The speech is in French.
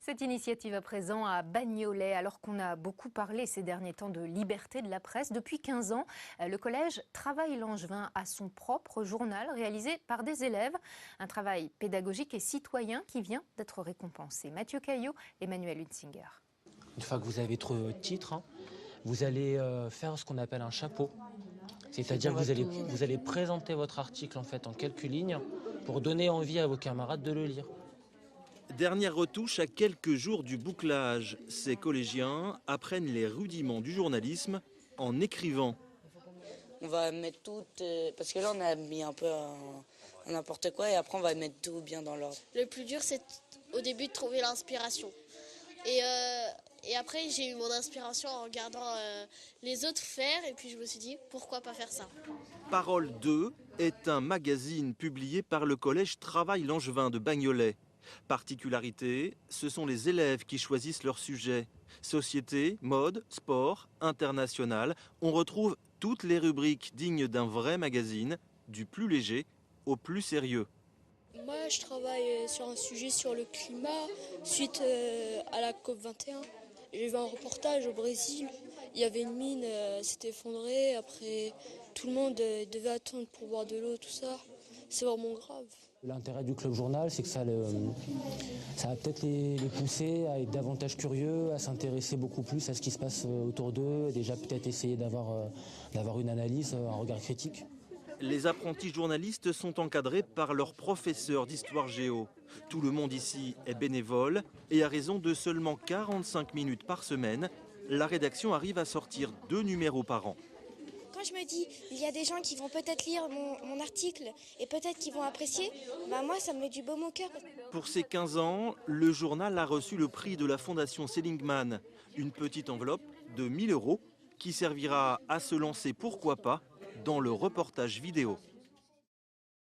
Cette initiative à présent à Bagnolet, alors qu'on a beaucoup parlé ces derniers temps de liberté de la presse. Depuis 15 ans, le collège Travail-Langevin a son propre journal réalisé par des élèves. Un travail pédagogique et citoyen qui vient d'être récompensé. Mathieu Caillot, Emmanuel Hunsinger. Une fois que vous avez votre titre, vous allez faire ce qu'on appelle un chapeau. C'est-à-dire que vous allez présenter votre article en quelques lignes pour donner envie à vos camarades de le lire. Dernière retouche à quelques jours du bouclage. Ces collégiens apprennent les rudiments du journalisme en écrivant. On va mettre tout, parce que là on a mis un peu n'importe quoi et après on va mettre tout bien dans l'ordre. Le plus dur c'est au début de trouver l'inspiration. Et après j'ai eu mon inspiration en regardant les autres faire et puis je me suis dit pourquoi pas faire ça. Parole 2 est un magazine publié par le collège Travail-Langevin de Bagnolet. Particularité, ce sont les élèves qui choisissent leur sujet. Société, mode, sport, international, on retrouve toutes les rubriques dignes d'un vrai magazine, du plus léger au plus sérieux. Moi, je travaille sur un sujet sur le climat suite à la COP21. J'ai vu un reportage au Brésil. Il y avait une mine, s'était effondrée. Après, tout le monde devait attendre pour boire de l'eau, tout ça. C'est vraiment grave. L'intérêt du club journal, c'est que ça va peut-être les pousser à être davantage curieux, à s'intéresser beaucoup plus à ce qui se passe autour d'eux, et déjà peut-être essayer d'avoir une analyse, un regard critique. Les apprentis journalistes sont encadrés par leurs professeurs d'histoire géo. Tout le monde ici est bénévole et à raison de seulement 45 minutes par semaine, la rédaction arrive à sortir 2 numéros par an. Quand je me dis, il y a des gens qui vont peut-être lire mon article et peut-être qu'ils vont apprécier, moi ça me met du baume au cœur. Pour ses 15 ans, le journal a reçu le prix de la Fondation Seligman, une petite enveloppe de 1 000 € qui servira à se lancer, pourquoi pas, dans le reportage vidéo.